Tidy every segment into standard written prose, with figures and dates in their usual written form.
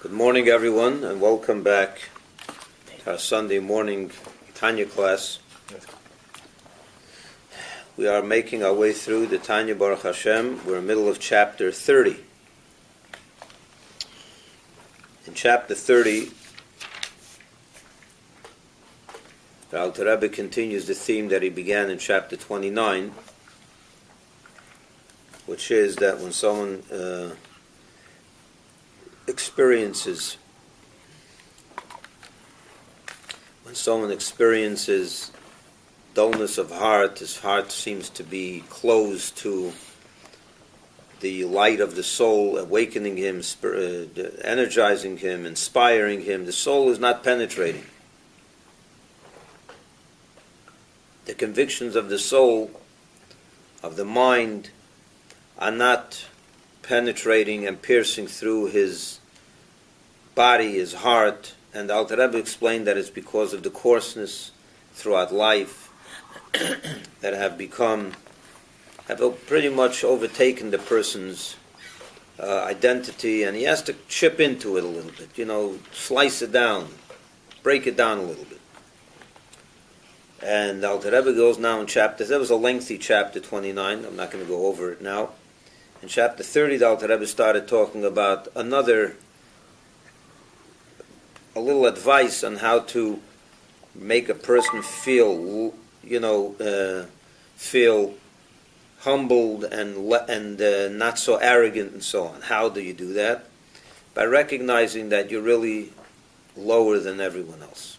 Good morning, everyone, and welcome back to our Sunday morning Tanya class. We are making our way through the Tanya Baruch Hashem. We're in the middle of chapter 30. In chapter 30, the Alter Rebbe continues the theme that he began in chapter 29, which is that when someone experiences dullness of heart, his heart seems to be closed to the light of the soul, awakening him, energizing him, inspiring him. The soul is not penetrating. The convictions of the soul, of the mind, are not penetrating and piercing through his body, his heart. And the Alter Rebbe explained that it's because of the coarseness throughout life that have pretty much overtaken the person's identity, and he has to chip into it a little bit, slice it down, break it down a little bit. And the Alter Rebbe goes now in that was a lengthy chapter 29, I'm not going to go over it now. In chapter 30, the Alter Rebbe started talking about a little advice on how to make a person feel humbled and not so arrogant and so on. How do you do that? By recognizing that you're really lower than everyone else.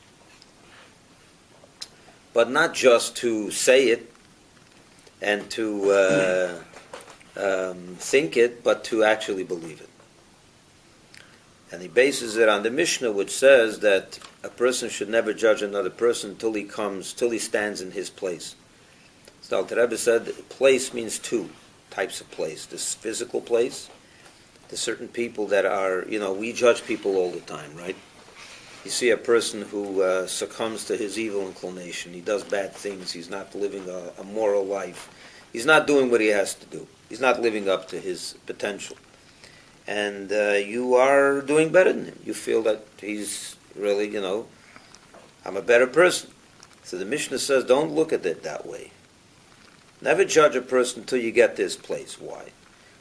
But not just to say it and to think it, but to actually believe it. And he bases it on the Mishnah, which says that a person should never judge another person till he stands in his place. So Alter Rebbe said place means two types of place. This physical place, there's certain people that are, we judge people all the time, right? You see a person who succumbs to his evil inclination. He does bad things. He's not living a moral life. He's not doing what he has to do. He's not living up to his potential. And you are doing better than him. You feel that he's really, I'm a better person. So the Mishnah says, don't look at it that way. Never judge a person until you get to his place. Why?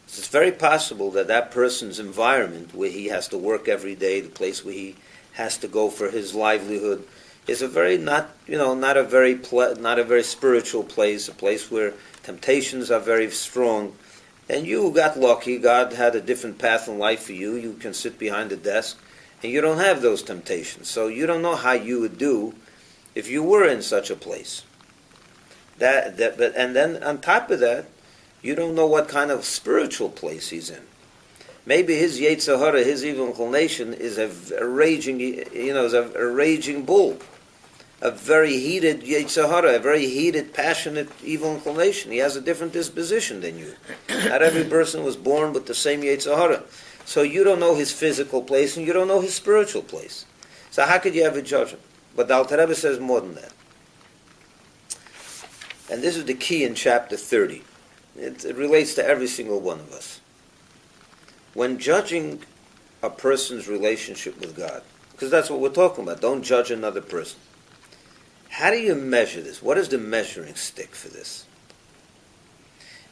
Because it's very possible that that person's environment, where he has to work every day, the place where he has to go for his livelihood, is a very not a very spiritual place, a place where temptations are very strong. And you got lucky. God had a different path in life for you. You can sit behind a desk, and you don't have those temptations. So you don't know how you would do if you were in such a place. And then on top of that, you don't know what kind of spiritual place he's in. Maybe his Yetzer Hara, his evil inclination, is a raging bull. A very heated Yetzer Hara, a very heated, passionate, evil inclination. He has a different disposition than you. Not every person was born with the same Yetzer Hara. So you don't know his physical place, and you don't know his spiritual place. So how could you ever judge him? But the Alter Rebbe says more than that. And this is the key in chapter 30. It relates to every single one of us. When judging a person's relationship with God, because that's what we're talking about, don't judge another person. How do you measure this? What is the measuring stick for this?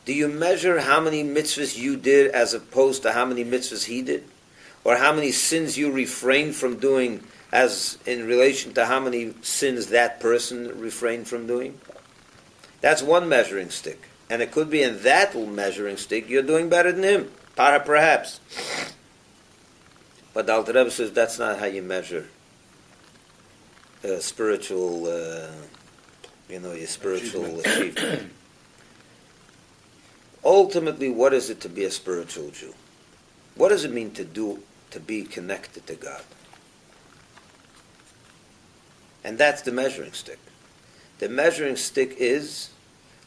Do you measure how many mitzvahs you did as opposed to how many mitzvahs he did? Or how many sins you refrained from doing as in relation to how many sins that person refrained from doing? That's one measuring stick. And it could be in that measuring stick you're doing better than him. Perhaps. But the Alter Rebbe says that's not how you measure spiritual, your spiritual achievement. Ultimately, what is it to be a spiritual Jew? What does it mean to be connected to God? And that's the measuring stick. The measuring stick is,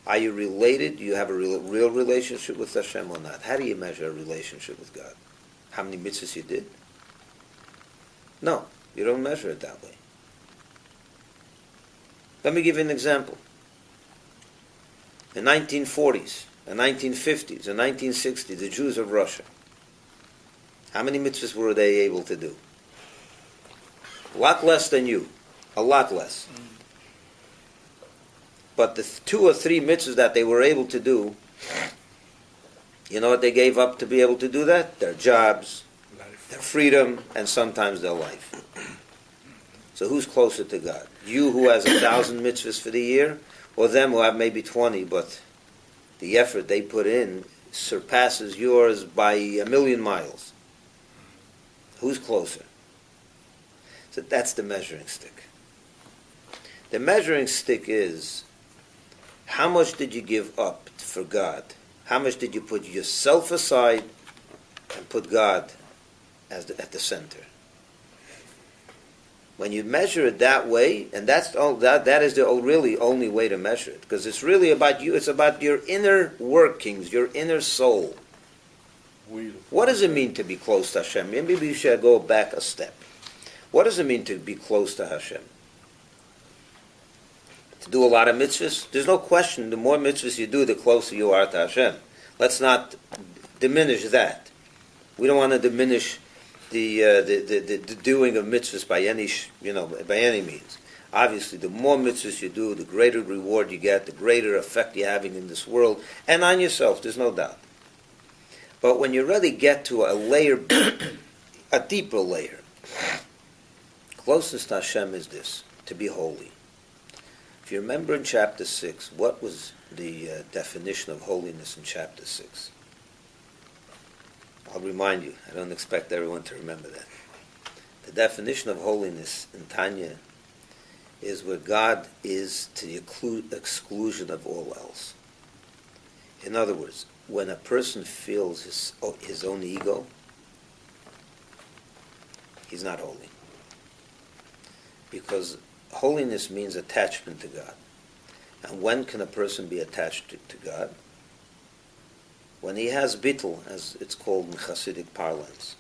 are you related? Do you have a real relationship with Hashem or not? How do you measure a relationship with God? How many mitzvahs you did? No, you don't measure it that way. Let me give you an example. In the 1940s, the 1950s, the 1960s, the Jews of Russia, How many mitzvahs were they able to do? A lot less than you. A lot less. But the 2 or 3 mitzvahs that they were able to do, you know what they gave up to be able to do that? Their jobs, their freedom, and sometimes their life. So who's closer to God? You who has 1,000 mitzvahs for the year, or them who have maybe 20, but the effort they put in surpasses yours by 1,000,000 miles. Who's closer? So that's the measuring stick. The measuring stick is, how much did you give up for God? How much did you put yourself aside and put God at the center? When you measure it that way, and that is the really only way to measure it, because it's really about you. It's about your inner workings, your inner soul. What does it mean to be close to Hashem? Maybe we should go back a step. What does it mean to be close to Hashem? To do a lot of mitzvahs? There's no question, the more mitzvahs you do, the closer you are to Hashem. Let's not diminish that. We don't want to diminish the doing of mitzvahs by any means. Obviously, the more mitzvahs you do, the greater reward you get, the greater effect you're having in this world, and on yourself, there's no doubt. But when you really get to a layer, a deeper layer, closeness to Hashem is this, to be holy. If you remember in chapter 6, what was the definition of holiness in chapter 6? I'll remind you. I don't expect everyone to remember that. The definition of holiness in Tanya is where God is to the exclusion of all else. In other words, when a person feels his own ego, he's not holy. Because holiness means attachment to God. And when can a person be attached to God? When he has bittul, as it's called in Hasidic parlance.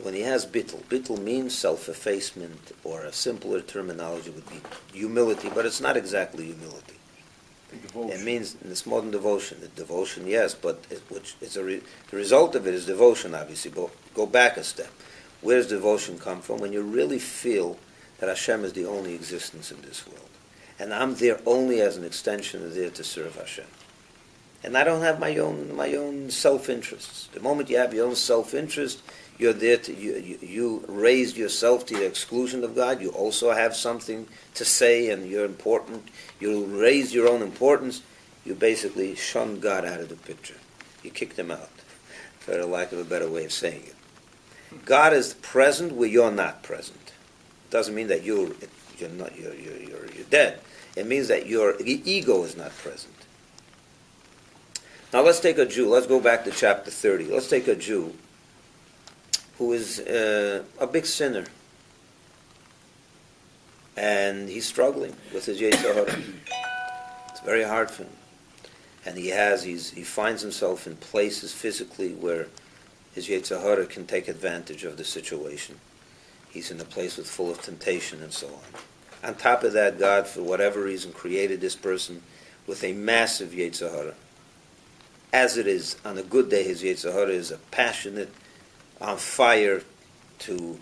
When he has bittul. Bittul means self-effacement, or a simpler terminology would be humility, but it's not exactly humility. It means, in this modern devotion, the devotion, yes, but the result of it is devotion, obviously, but go back a step. Where does devotion come from? When you really feel that Hashem is the only existence in this world. And I'm there only as an extension of there to serve Hashem. And I don't have my own self-interests. The moment you have your own self-interest, you're there to, you raised yourself to the exclusion of God. You also have something to say, and you're important. You raise your own importance. You basically shun God out of the picture. You kicked him out, for the lack of a better way of saying it. God is present where you're not present. It doesn't mean that you're dead. It means that your ego is not present. Now let's take a Jew. Let's go back to chapter 30. Let's take a Jew who is a big sinner. And he's struggling with his Yetzer Hara. It's very hard for him. And he finds himself in places physically where his Yetzer Hara can take advantage of the situation. He's in a place full of temptation and so on. On top of that, God, for whatever reason, created this person with a massive Yetzer Hara. As it is, on a good day, his Yetzer Hara is a passionate, on fire to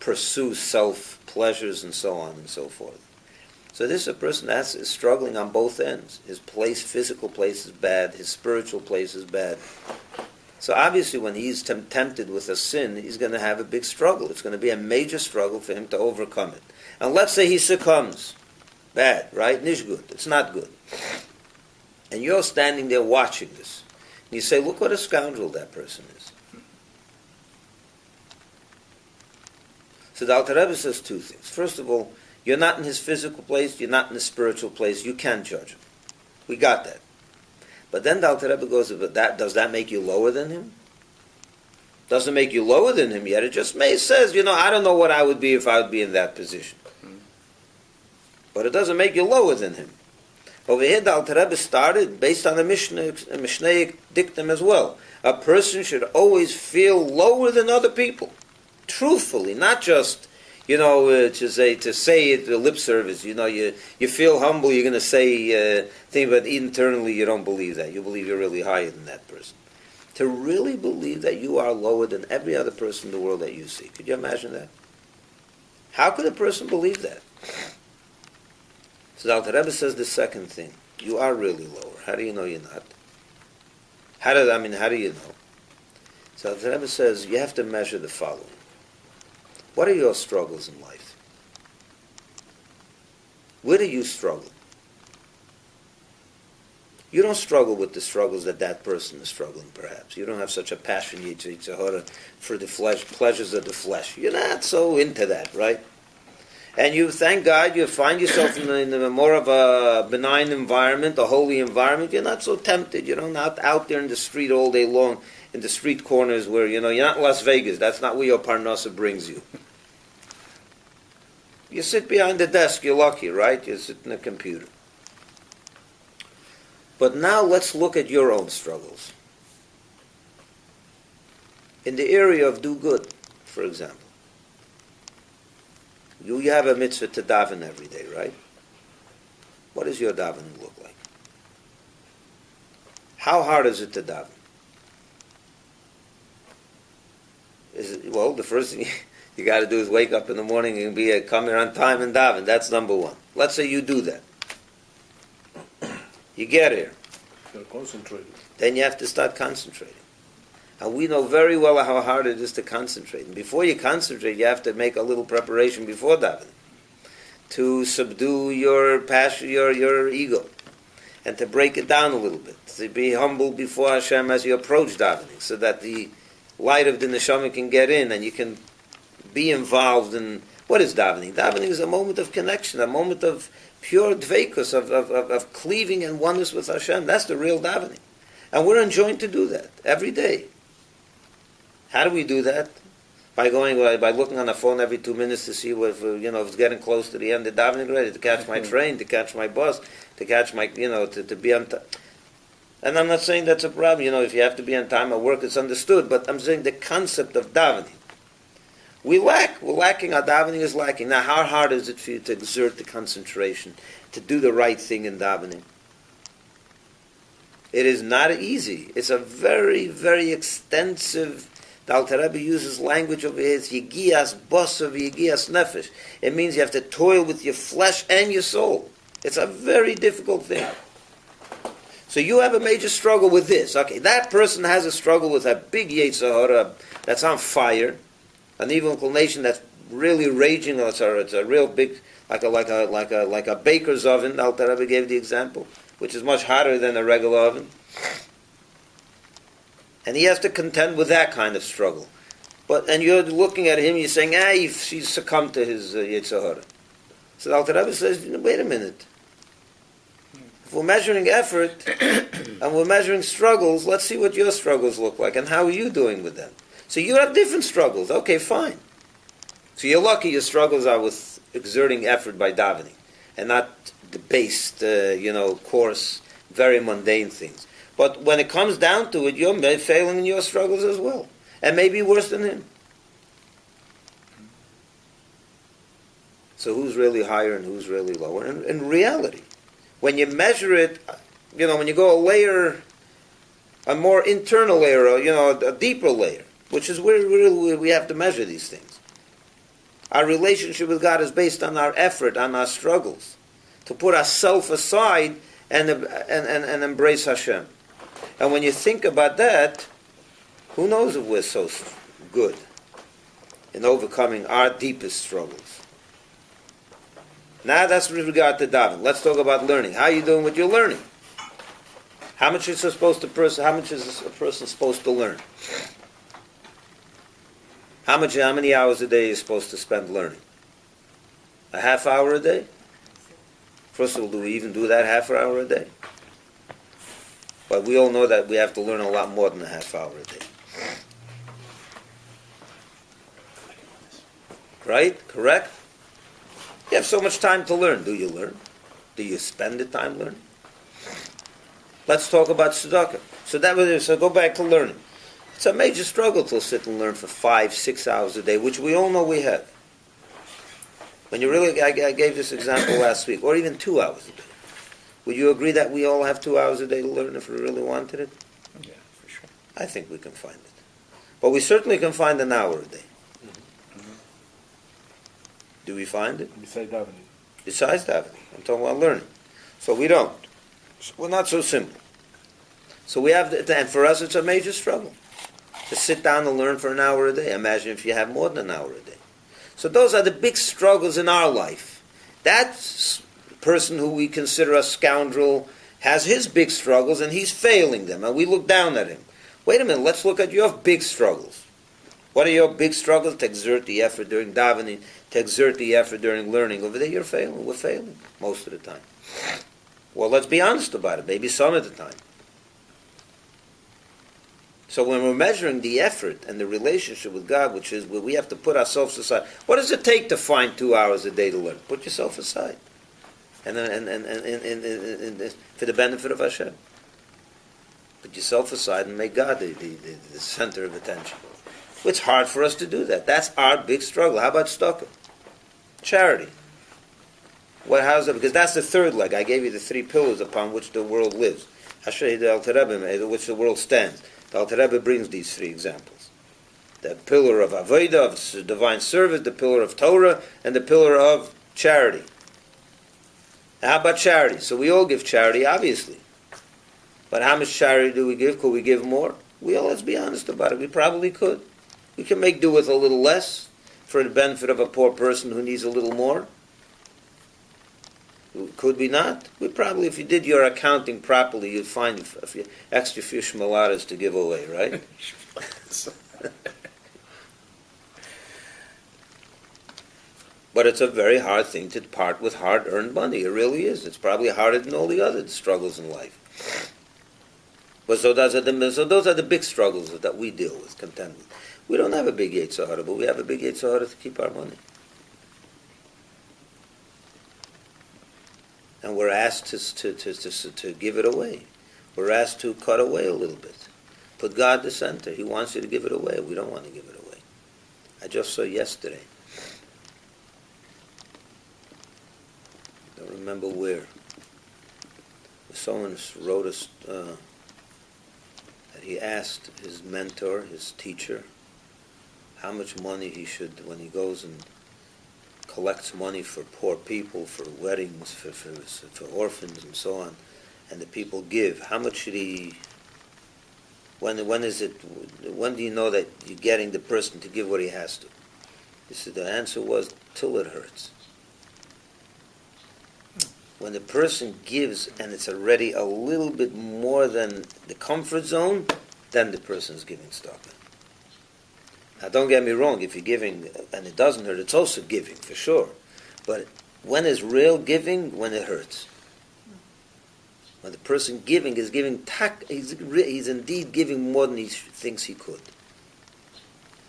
pursue self-pleasures and so on and so forth. So this is a person that is struggling on both ends. His physical place is bad, his spiritual place is bad. So obviously when he's tempted with a sin, he's going to have a big struggle. It's going to be a major struggle for him to overcome it. And let's say he succumbs. Bad, right? Nicht good. It's not good. And you're standing there watching this. And you say, look what a scoundrel that person is. So the Alter Rebbe says two things. First of all, you're not in his physical place, you're not in his spiritual place, you can't judge him. We got that. But then the Alter Rebbe goes, does that make you lower than him? Doesn't make you lower than him yet. It just says, I don't know what I would be if I would be in that position. But it doesn't make you lower than him. Over here, the Alter Rebbe started based on a Mishnaic dictum as well. A person should always feel lower than other people. Truthfully, not just, to say it, the lip service. You feel humble, you're going to say things, but internally you don't believe that. You believe you're really higher than that person. To really believe that you are lower than every other person in the world that you see. Could you imagine that? How could a person believe that? So the Alter Rebbe says the second thing. You are really lower. How do you know you're not? How do you know? So the Alter Rebbe says you have to measure the following. What are your struggles in life? Where do you struggle? You don't struggle with the struggles that that person is struggling, perhaps. You don't have such a passion for the flesh, pleasures of the flesh. You're not so into that, right? And you, thank God, you find yourself in a more of a benign environment, a holy environment. You're not so tempted. You're not out there in the street all day long, in the street corners where, you're not in Las Vegas. That's not where your parnasa brings you. You sit behind the desk, you're lucky, right? You sit in a computer. But now let's look at your own struggles. In the area of do good, for example. You have a mitzvah to daven every day, right? What does your davening look like? How hard is it to daven? The first thing you got to do is wake up in the morning and come here on time and daven. That's number one. Let's say you do that. You get here. You're concentrated. Then you have to start concentrating. And we know very well how hard it is to concentrate. And before you concentrate, you have to make a little preparation before davening to subdue your passion, your ego, and to break it down a little bit, to be humble before Hashem as you approach davening, so that the light of the neshama can get in and you can be involved in what is davening. Davening is a moment of connection, a moment of pure dveikus, of cleaving and oneness with Hashem. That's the real davening. And we're enjoined to do that every day. How do we do that? By looking on the phone every 2 minutes to see if it's getting close to the end of davening already, to catch my train, to catch my bus, to catch my, to be on time. And I'm not saying that's a problem. If you have to be on time at work, it's understood. But I'm saying the concept of davening. We're lacking. Our davening is lacking. Now, how hard is it for you to exert the concentration, to do the right thing in davening? It is not easy. It's a very, very extensive. The Alter Rebbe uses language over here. It's yigias basar v'yigias nefesh. It means you have to toil with your flesh and your soul. It's a very difficult thing. So you have a major struggle with this. Okay, that person has a struggle with a big yetzer hara that's on fire, an evil inclination that's really raging. It's a real big, like a baker's oven. Alter Rebbe gave the example, which is much hotter than a regular oven. And he has to contend with that kind of struggle. And you're looking at him, you're saying, she's succumbed to his yetzer hara. So the Alter Rebbe says, wait a minute. If we're measuring effort and we're measuring struggles, let's see what your struggles look like and how are you doing with them. So you have different struggles. Okay, fine. So you're lucky your struggles are with exerting effort by davening and not debased, coarse, very mundane things. But when it comes down to it, you're failing in your struggles as well. And maybe worse than him. So who's really higher and who's really lower? In reality, when you measure it, when you go a more internal layer, a deeper layer, which is where really we have to measure these things. Our relationship with God is based on our effort, on our struggles, to put ourselves aside and embrace Hashem. And when you think about that, who knows if we're so good in overcoming our deepest struggles. Now that's with regard to davening. Let's talk about learning. How are you doing with your learning? How much is a person supposed to learn? How many hours a day are you supposed to spend learning? A half hour a day? First of all, do we even do that half hour a day? But we all know that we have to learn a lot more than a half hour a day. Right? Correct? You have so much time to learn. Do you learn? Do you spend the time learning? Let's talk about tzedakah. So go back to learning. It's a major struggle to sit and learn for 5-6 hours a day, which we all know we have. When I gave this example last week, or even 2 hours a day. Would you agree that we all have 2 hours a day to learn if we really wanted it? Yeah, for sure. I think we can find it. But we certainly can find an hour a day. Do we find it? Besides davening. Besides davening. I'm talking about learning. So we don't. We're not so simple. So we have, and for us it's a major struggle to sit down and learn for an hour a day. Imagine if you have more than an hour a day. So those are the big struggles in our life. That person who we consider a scoundrel has his big struggles and he's failing them, and we look down at him. Wait a minute, let's look at your big struggles. What are your big struggles? To exert the effort during davening, to exert the effort during learning. Over there you're failing. We're failing most of the time. Well, let's be honest about it. Maybe some of the time. So when we're measuring the effort and the relationship with God, which is where we have to put ourselves aside. What does it take to find 2 hours a day to learn? Put yourself aside. And for the benefit of Hashem. Put yourself aside and make God the center of attention. It's hard for us to do that. That's our big struggle. How about tzedakah? Charity. How's that? Because that's the third leg. I gave you the 3 pillars upon which the world lives. Hashem, the Alter Rebbe, which the world stands. The Alter Rebbe brings these 3 examples. The pillar of Avodah, of divine service, the pillar of Torah, and the pillar of charity. Now, how about charity? So we all give charity, obviously. But how much charity do we give? Could we give more? Let's be honest about it. We probably could. We can make do with a little less for the benefit of a poor person who needs a little more. Could we not? We probably, if you did your accounting properly, you'd find a few extra shmaladas to give away, right? But it's a very hard thing to part with hard-earned money. It really is. It's probably harder than all the other struggles in life. But so those are the big struggles that we deal with, contend with. We don't have a big Yetzer Hara, but we have a big Yetzer Hara to keep our money. And we're asked to give it away. We're asked to cut away a little bit. Put God the center. He wants you to give it away. We don't want to give it away. I just saw yesterday. I don't remember where. Someone wrote us that he asked his mentor, his teacher, how much money he should, when he goes and collects money for poor people, for weddings, for orphans and so on, and the people give, how much should he, when do you know that you're getting the person to give what he has to? He said the answer was, till it hurts. When the person gives and it's already a little bit more than the comfort zone, then the person's giving stuff. Now don't get me wrong, if you're giving and it doesn't hurt, it's also giving, for sure. But when is real giving? When it hurts. When the person giving is giving, he's indeed giving more than he thinks he could.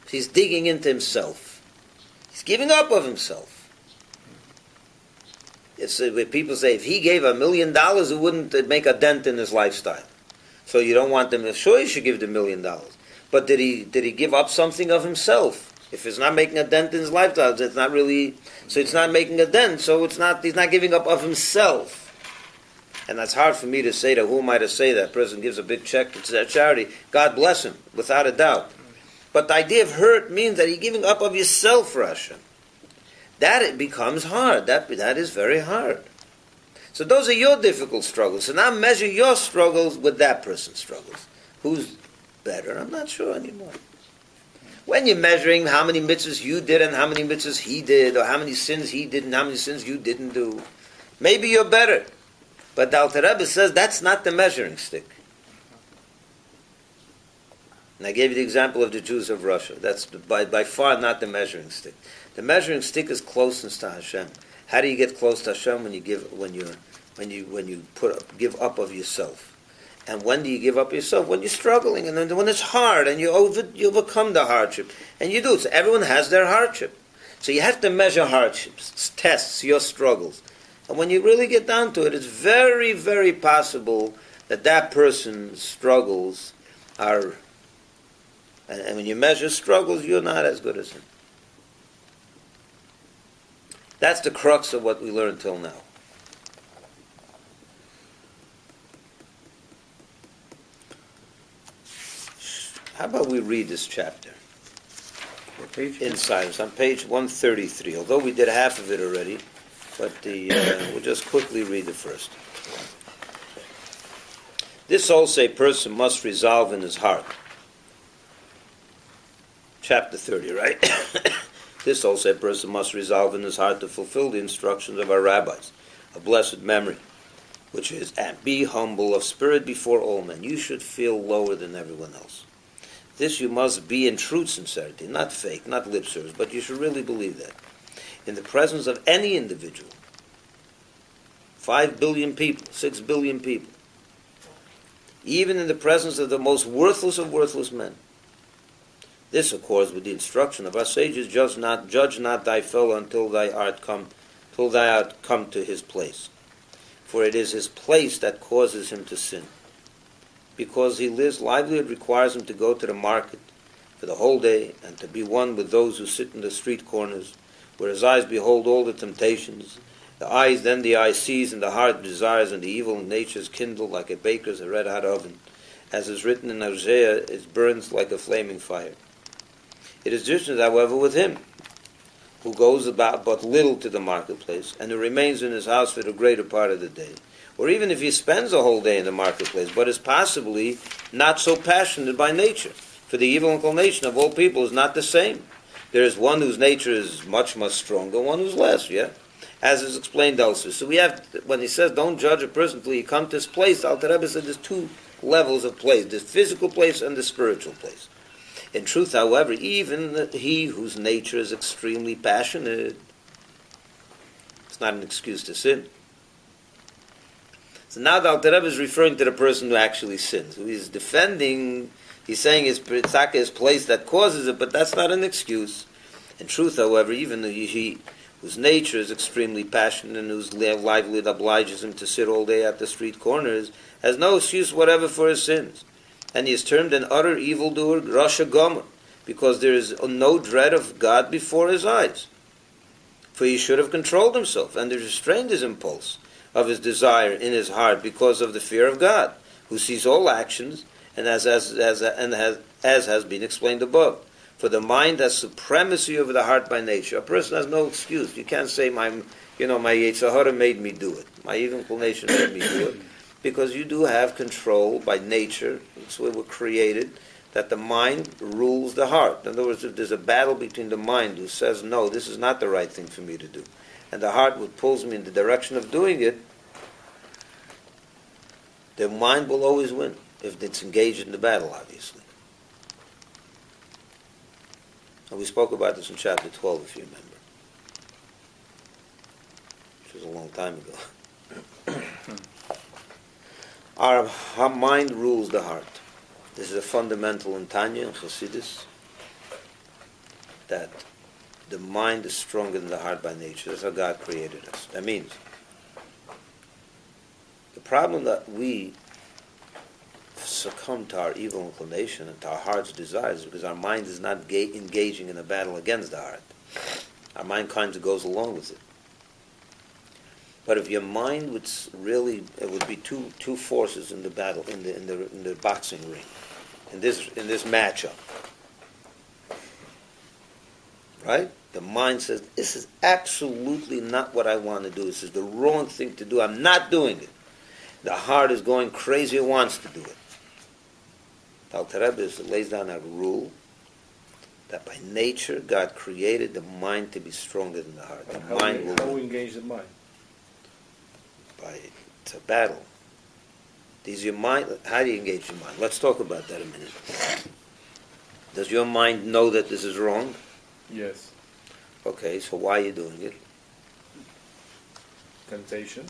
He's digging into himself. He's giving up of himself. It's where people say, if he gave $1 million, it wouldn't make a dent in his lifestyle. So you don't want them, sure you should give the $1 million. But did he give up something of himself? If it's not making a dent in his lifestyle, it's not really, so it's not making a dent, so he's not giving up of himself. And that's hard for me to say that. Who am I to say that? Person gives a big check to that charity. God bless him, without a doubt. But the idea of hurt means that you're giving up of yourself for Hashem. That it becomes hard. That is very hard. So those are your difficult struggles. So now measure your struggles with that person's struggles. Who's better? I'm not sure anymore. When you're measuring how many mitzvahs you did and how many mitzvahs he did, or how many sins he did and how many sins you didn't do, maybe you're better. But the Alter Rebbe says that's not the measuring stick. And I gave you the example of the Jews of Russia. That's by far not the measuring stick. The measuring stick is closeness to Hashem. How do you get close to Hashem? When you give up of yourself. And when do you give up yourself? When you're struggling, and then when it's hard, and you overcome the hardship, and you do. So everyone has their hardship. So you have to measure hardships, tests, your struggles. And when you really get down to it, it's very, very possible that person's struggles are. And when you measure struggles, you're not as good as him. That's the crux of what we learned till now. about we read this chapter What page? in silence on page 133? Although we did half of it already, but we'll just quickly read the first. This also a person must resolve in his heart. Chapter 30, right? This also a person must resolve in his heart to fulfill the instructions of our rabbis, a blessed memory, which is, and be humble of spirit before all men. You should feel lower than everyone else. This you must be in true sincerity, not fake, not lip service, but you should really believe that. In the presence of any individual, 5 billion people, 6 billion people, even in the presence of the most worthless of worthless men. This accords with the instruction of our sages: judge not thy fellow until thou art come to his place. For it is his place that causes him to sin. Because he lives, livelihood requires him to go to the market for the whole day and to be one with those who sit in the street corners, where his eyes behold all the temptations. Then the eye sees, and the heart desires, and the evil nature is kindled like a baker's a red-hot oven. As is written in Isaiah, it burns like a flaming fire. It is different, however, with him, who goes about but little to the marketplace, and who remains in his house for the greater part of the day. Or even if he spends a whole day in the marketplace, but is possibly not so passionate by nature. For the evil inclination of all people is not the same. There is one whose nature is much, much stronger, one who's less, yeah? As is explained elsewhere. So we have, when he says, don't judge a person until you come to this place, Alter Rebbe said there's two levels of place, the physical place and the spiritual place. In truth, however, even he whose nature is extremely passionate, it's not an excuse to sin. So now the Alter Rebbe is referring to the person who actually sins, who is defending, he's saying his tzaka is place that causes it, but that's not an excuse. In truth, however, even he whose nature is extremely passionate and whose livelihood obliges him to sit all day at the street corners, has no excuse whatever for his sins. And he is termed an utter evildoer, Rasha Gomer, because there is no dread of God before his eyes. For he should have controlled himself and restrained his impulse of his desire in his heart because of the fear of God, who sees all actions, and as has been explained above. For the mind has supremacy over the heart by nature. A person has no excuse. You can't say my Yetzer Hara made me do it. My evil inclination made me do it. Because you do have control by nature. That's why we're created, that the mind rules the heart. In other words, if there's a battle between the mind who says, no, this is not the right thing for me to do, and the heart which pulls me in the direction of doing it, the mind will always win if it's engaged in the battle, obviously. And we spoke about this in chapter 12, if you remember, which was a long time ago. Our mind rules the heart. This is a fundamental in Tanya and Chassidus, that the mind is stronger than the heart by nature. That's how God created us. That means the problem that we succumb to our evil inclination and to our heart's desires is because our mind is not engaging in a battle against the heart. Our mind kind of goes along with it. But if your mind would really, it would be two forces in the battle, in the boxing ring, in this matchup, right? The mind says, "This is absolutely not what I want to do. This is the wrong thing to do. I'm not doing it." The heart is going crazy and wants to do it. The Alter Rebbe lays down a rule that by nature God created the mind to be stronger than the heart. How we engage the mind? It's a battle. Does your mind? How do you engage your mind? Let's talk about that a minute. Does your mind know that this is wrong? Yes. Okay, so why are you doing it? Temptation.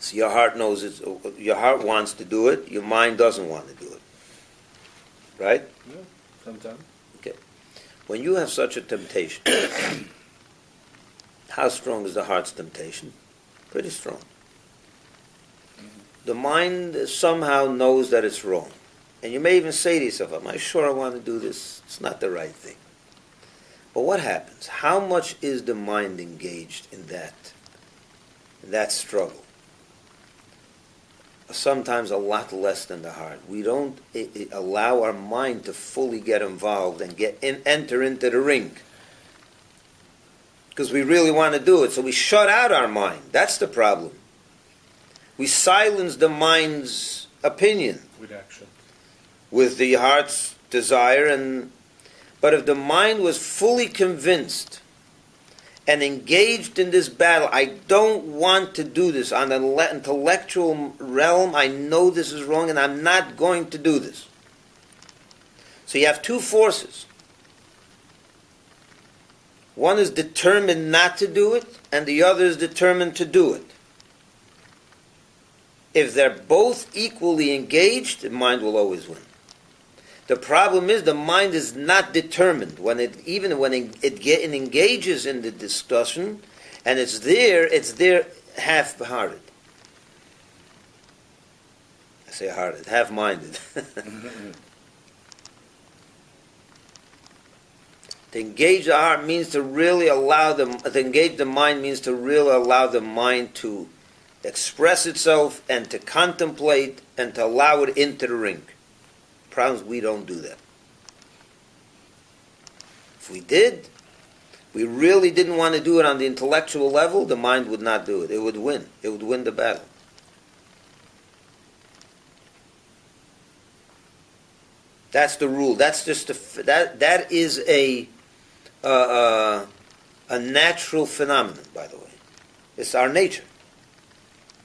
So your heart knows it. Your heart wants to do it. Your mind doesn't want to do it. Right? Yeah. Sometimes. Okay. When you have such a temptation, how strong is the heart's temptation? Pretty strong. The mind somehow knows that it's wrong. And you may even say to yourself, am I sure I want to do this? It's not the right thing. But what happens? How much is the mind engaged in that struggle? sometimes a lot less than the heart. We don't allow our mind to fully get involved and enter into the ring. Because we really want to do it, so we shut out our mind. That's the problem. We silence the mind's opinion With action. with the heart's desire. But if the mind was fully convinced and engaged in this battle, I don't want to do this. On the intellectual realm, I know this is wrong and I'm not going to do this. So you have two forces. One is determined not to do it, and the other is determined to do it. If they're both equally engaged, the mind will always win. The problem is the mind is not determined. Even when it engages in the discussion, and it's there half-hearted. I say hearted, half-minded. To engage the heart means to really to engage the mind means to really allow the mind to express itself and to contemplate and to allow it into the ring. The problem is we don't do that. If we did, we really didn't want to do it on the intellectual level, the mind would not do it. It would win. It would win the battle. That's the rule. That's just that is a natural phenomenon, by the way. It's our nature.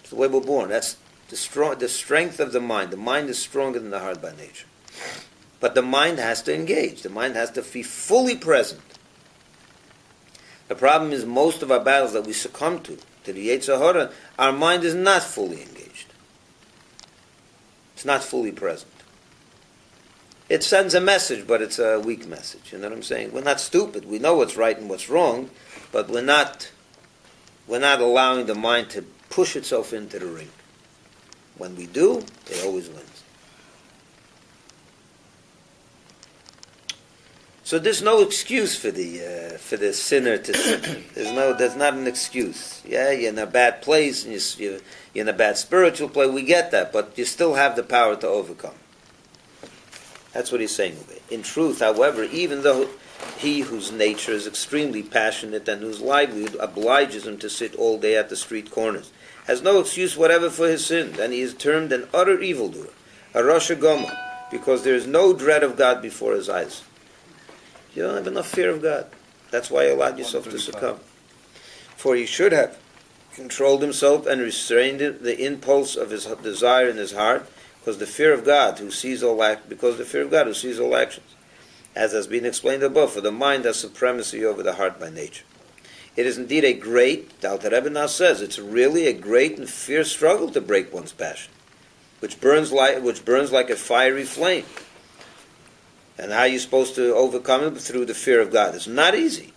It's the way we're born. That's the strength of the mind. The mind is stronger than the heart by nature. But the mind has to engage. The mind has to be fully present. The problem is most of our battles that we succumb to the Yetzer Hara, our mind is not fully engaged. It's not fully present. It sends a message, but it's a weak message. You know what I'm saying? We're not stupid. We know what's right and what's wrong, but we're not allowing the mind to push itself into the ring. When we do, it always wins. So there's no excuse for the sinner to sin. There's not an excuse. Yeah, you're in a bad place and you're in a bad spiritual place. We get that, but you still have the power to overcome. That's what he's saying. In truth, however, even though he whose nature is extremely passionate and whose livelihood obliges him to sit all day at the street corners, has no excuse whatever for his sins, and he is termed an utter evildoer, a Rosh Hashanah, because there is no dread of God before his eyes. You don't have enough fear of God. That's why you allowed yourself to succumb. For he should have controlled himself and restrained the impulse of his desire in his heart, because the fear of God who sees all actions, as has been explained above, for the mind has supremacy over the heart by nature. It is indeed a great, the Alter Rebbe now says, it's really a great and fierce struggle to break one's passion, which burns like a fiery flame. And how are you supposed to overcome it? Through the fear of God. It's not easy.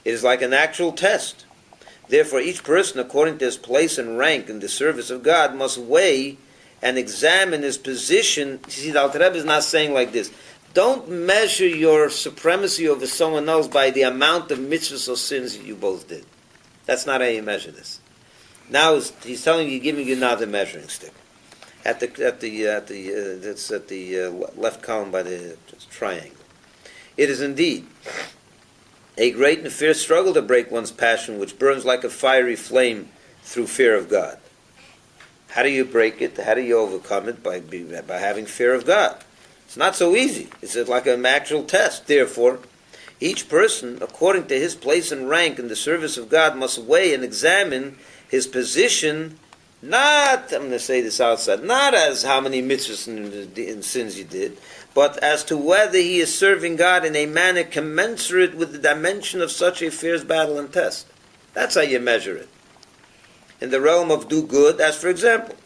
It is like an actual test. Therefore, each person, according to his place and rank in the service of God, must weigh and examine his position. You see, the Alter Rebbe is not saying like this. Don't measure your supremacy over someone else by the amount of mitzvahs or sins you both did. That's not how you measure this. Now he's telling you, giving you now the measuring stick. At the left column by the triangle. It is indeed a great and fierce struggle to break one's passion, which burns like a fiery flame through fear of God. How do you break it? How do you overcome it? By having fear of God. It's not so easy. It's like an actual test. Therefore, each person, according to his place and rank in the service of God, must weigh and examine his position. Not, I'm going to say this outside, not as how many mitzvahs and sins you did, but as to whether he is serving God in a manner commensurate with the dimension of such a fierce battle and test. That's how you measure it. In the realm of do good, as for example,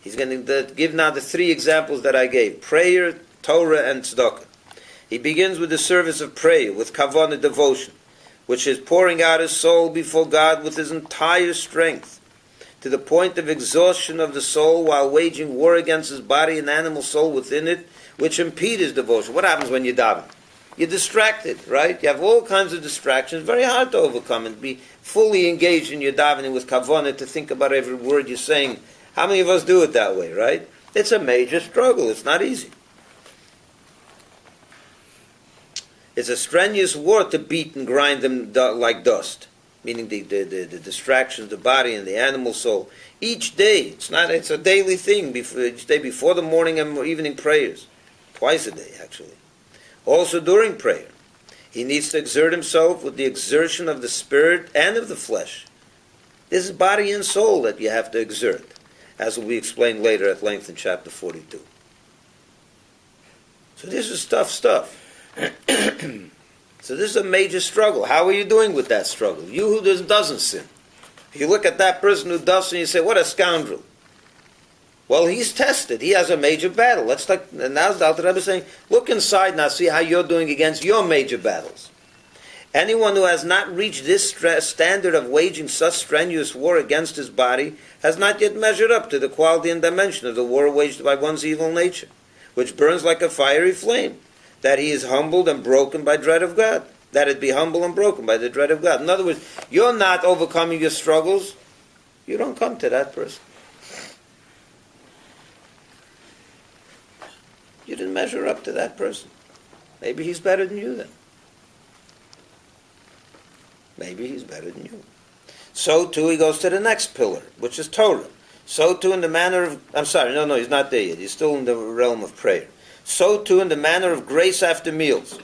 he's going to give now the three examples that I gave: prayer, Torah, and tzedakah. He begins with the service of prayer, with kavanah, devotion, which is pouring out his soul before God with his entire strength, to the point of exhaustion of the soul while waging war against his body and animal soul within it, which impede his devotion. What happens when you daven? You're distracted, right? You have all kinds of distractions. Very hard to overcome and be fully engaged in your davening with kavanah, to think about every word you're saying How many of us do it that way, right? It's a major struggle. It's not easy. It's a strenuous war to beat and grind them like dust, meaning the distractions, the body and the animal soul. Each day, it's a daily thing, each day before the morning and evening prayers. Twice a day, actually. Also during prayer. He needs to exert himself with the exertion of the spirit and of the flesh. This is body and soul that you have to exert, as will be explained later at length in chapter 42. So this is tough stuff. So this is a major struggle. How are you doing with that struggle? You who doesn't sin. If you look at that person who does sin, you say, what a scoundrel. Well, he's tested. He has a major battle. And now the Alter Rebbe is saying, look inside now, see how you're doing against your major battles. Anyone who has not reached this standard of waging such strenuous war against his body has not yet measured up to the quality and dimension of the war waged by one's evil nature, which burns like a fiery flame, that he is humbled and broken by dread of God. That it be humble and broken by the dread of God. In other words, you're not overcoming your struggles, you don't come to that person. You didn't measure up to that person. Maybe he's better than you then. Maybe he's better than you. So too he goes to the next pillar, which is Torah. So too in the manner of... No, he's not there yet. He's still in the realm of prayer. So too in the manner of grace after meals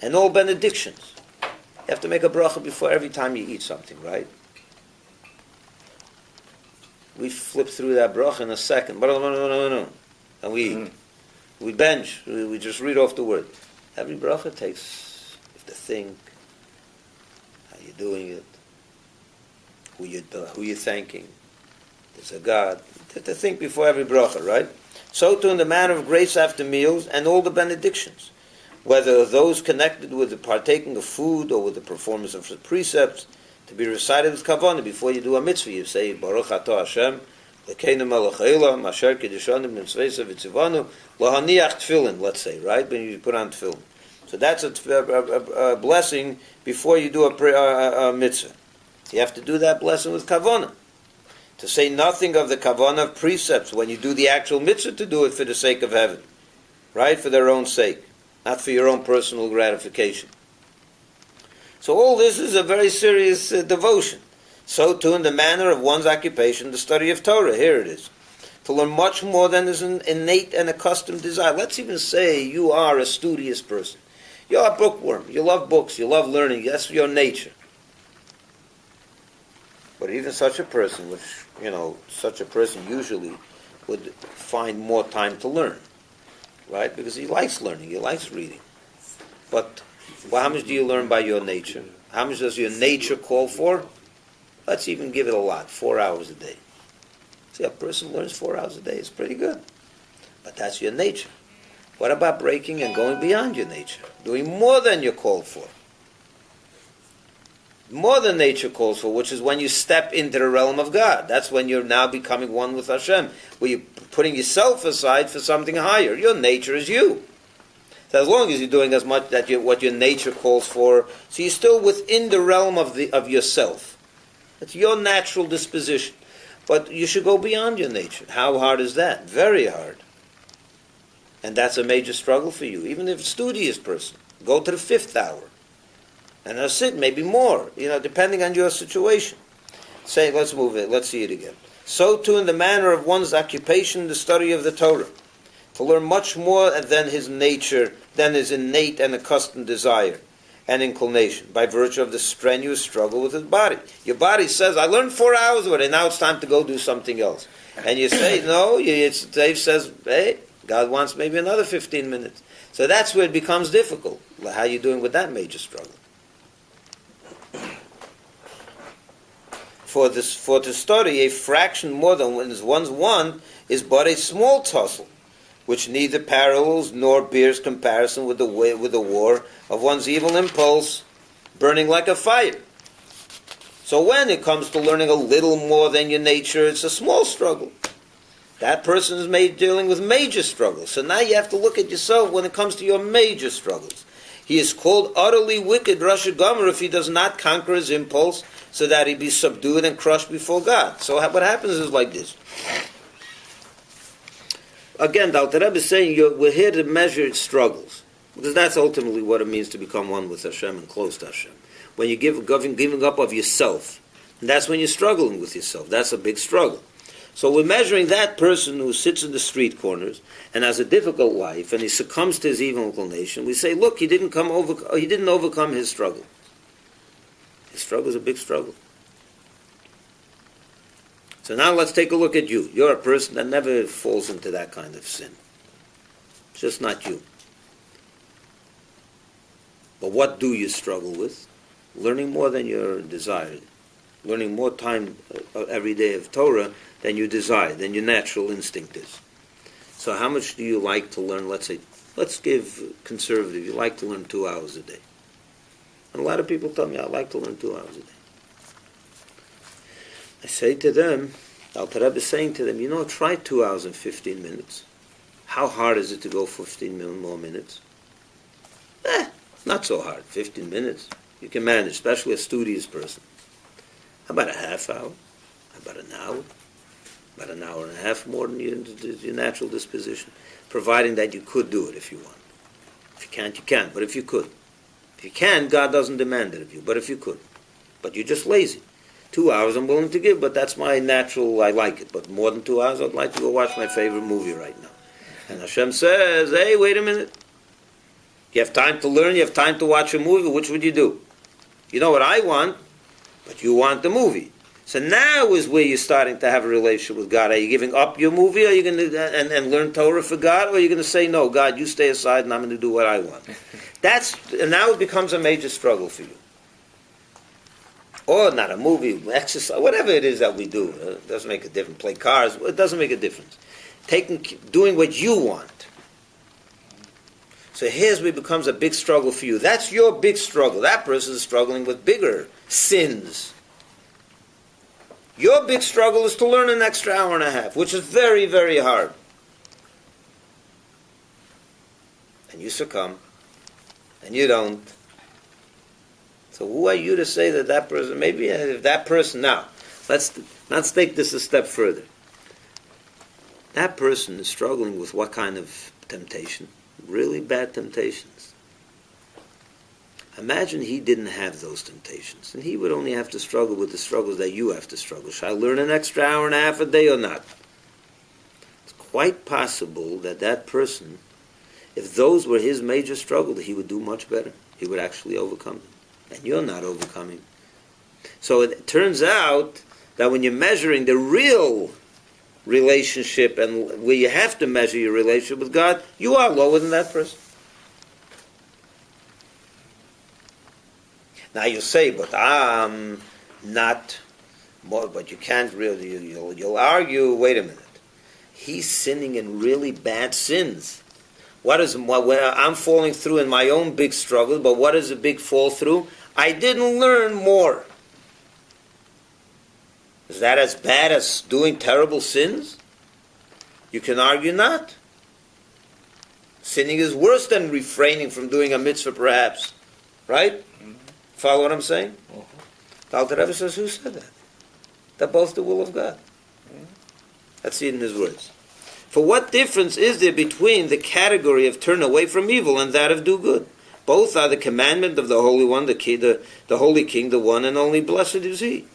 and all benedictions. You have to make a bracha before every time you eat something, right? We flip through that bracha in a second. And we eat. We bench. We just read off the word. Every bracha takes, you have to think, how you're doing it, who you're thanking. There's a God. You have to think before every bracha, right? So too in the manner of grace after meals and all the benedictions, whether those connected with the partaking of food or with the performance of the precepts, to be recited with kavanah before you do a mitzvah. You say, Baruch Atah Hashem, Lekeinu melech haolam, asher kiddushanu b'mitzvaysav v'tzivanu, lahaniach tefillin, let's say, right? When you put on tefillin. So that's a blessing before you do a mitzvah. You have to do that blessing with kavanah. To say nothing of the kavanah of precepts when you do the actual mitzvah, to do it for the sake of heaven, right? For their own sake, not for your own personal gratification. So all this is a very serious devotion. So too in the manner of one's occupation, the study of Torah. Here it is. To learn much more than is an innate and accustomed desire. Let's even say you are a studious person. You're a bookworm. You love books. You love learning. That's your nature. But even such a person, such a person usually would find more time to learn, right? Because he likes learning. He likes reading. But how much do you learn by your nature? How much does your nature call for? Let's even give it a lot, 4 hours a day. See, a person learns 4 hours a day. It's pretty good. But that's your nature. What about breaking and going beyond your nature? Doing more than you're called for. More than nature calls for, which is when you step into the realm of God. That's when you're now becoming one with Hashem, where you're putting yourself aside for something higher. Your nature is you. So as long as you're doing as much what your nature calls for, so you're still within the realm of yourself. It's your natural disposition. But you should go beyond your nature. How hard is that? Very hard. And that's a major struggle for you. Even if a studious person, go to the 5th hour. And now sit, maybe more, depending on your situation. Let's move it, let's see it again. So too in the manner of one's occupation, the study of the Torah. To learn much more than his nature, than his innate and accustomed desire and inclination, by virtue of the strenuous struggle with his body. Your body says, I learned 4 hours with it, now it's time to go do something else. And you say, no, Dave says, hey, God wants maybe another 15 minutes. So that's where it becomes difficult. How are you doing with that major struggle? For to study a fraction more than one's want is but a small tussle, which neither parallels nor bears comparison with the war of one's evil impulse burning like a fire. So when it comes to learning a little more than your nature, it's a small struggle. That person is dealing with major struggles. So now you have to look at yourself when it comes to your major struggles. He is called utterly wicked, Rasha Gomer, if he does not conquer his impulse so that he be subdued and crushed before God. So what happens is like this. Again, the Alter Rebbe is saying we're here to measure struggles, because that's ultimately what it means to become one with Hashem and close to Hashem. When you giving up of yourself, and that's when you're struggling with yourself. That's a big struggle. So we're measuring that person who sits in the street corners and has a difficult life, and he succumbs to his evil inclination. We say, look, he didn't overcome his struggle. His struggle is a big struggle. So now let's take a look at you. You're a person that never falls into that kind of sin. It's just not you. But what do you struggle with? Learning more than you're desired. Learning more time every day of Torah than you desire, than your natural instinct is. So how much do you like to learn? Let's give conservative, you like to learn 2 hours a day. And a lot of people tell me, I like to learn 2 hours a day. I say to them, Alter Rebbe is saying to them, try 2 hours and 15 minutes. How hard is it to go 15 more minutes? Not so hard, 15 minutes. You can manage, especially a studious person. How about a half hour? How about an hour? About an hour and a half more than your natural disposition, providing that you could do it if you want. If you can't, you can't, but if you could. If you can, God doesn't demand it of you, but if you could. But you're just lazy. 2 hours I'm willing to give, but that's my natural, I like it. But more than 2 hours, I'd like to go watch my favorite movie right now. And Hashem says, hey, wait a minute. You have time to learn, you have time to watch a movie, which would you do? You know what I want, but you want the movie. So now is where you're starting to have a relationship with God. Are you giving up your movie? Are you going to and learn Torah for God? Or are you going to say, no, God, you stay aside and I'm going to do what I want? And now it becomes a major struggle for you. Or not a movie, exercise, whatever it is that we do. It doesn't make a difference. Play cars, it doesn't make a difference. Doing what you want. So here's where it becomes a big struggle for you. That's your big struggle. That person is struggling with bigger sins. Your big struggle is to learn an extra hour and a half, which is very, very hard. And you succumb, and you don't. So who are you to say that person, maybe if that person, now, let's take this a step further. That person is struggling with what kind of temptation? Really bad temptations. Imagine he didn't have those temptations, and he would only have to struggle with the struggles that you have to struggle. Should I learn an extra hour and a half a day or not? It's quite possible that person, if those were his major struggles, he would do much better. He would actually overcome them. And you're not overcoming. So it turns out that when you're measuring the real relationship and where you have to measure your relationship with God, you are lower than that person. Now you say, but I'm not more, but you can't really, you'll argue, wait a minute. He's sinning in really bad sins. When I'm falling through in my own big struggle, but what is a big fall through? I didn't learn more. Is that as bad as doing terrible sins? You can argue not. Sinning is worse than refraining from doing a mitzvah, perhaps. Right? Mm-hmm. Follow what I'm saying? Mm-hmm. The Alter Rebbe says, who said that? They're both the will of God. Mm-hmm. Let's see it in his words. For what difference is there between the category of turn away from evil and that of do good? Both are the commandment of the Holy One, the Holy King, the one and only blessed is He.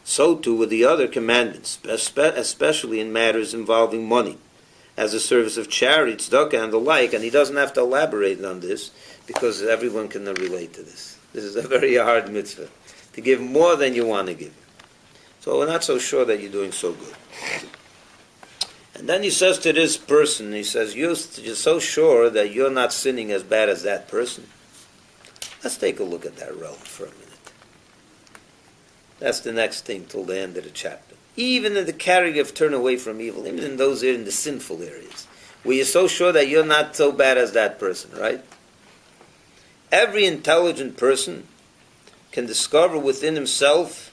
So too with the other commandments, especially in matters involving money, as a service of charity, tzedakah, and the like. And he doesn't have to elaborate on this, because everyone can relate to this. This is a very hard mitzvah, to give more than you want to give. So we're not so sure that you're doing so good. And then he says to this person, he says, you're so sure that you're not sinning as bad as that person. Let's take a look at that realm for a minute. That's the next thing till the end of the chapter. Even in the category of turn away from evil, even in those in the sinful areas, where you're so sure that you're not so bad as that person, right? Every intelligent person can discover within himself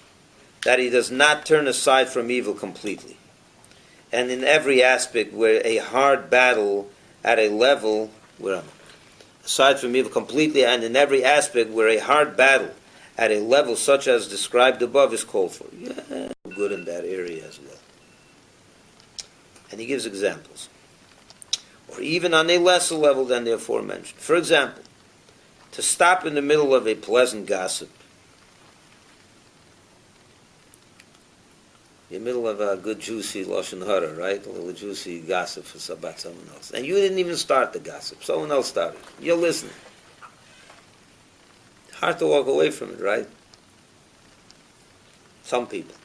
that he does not turn aside from evil completely. And in every aspect where a hard battle at a level, aside from evil completely, and in every aspect where a hard battle at a level such as described above is called for. Yeah, good in that area as well. And he gives examples. Or even on a lesser level than the aforementioned. For example, to stop in the middle of a pleasant gossip, in the middle of a good juicy lashon hara, right? A little juicy gossip about someone else. And you didn't even start the gossip. Someone else started. You're listening. Hard to walk away from it, right? Some people.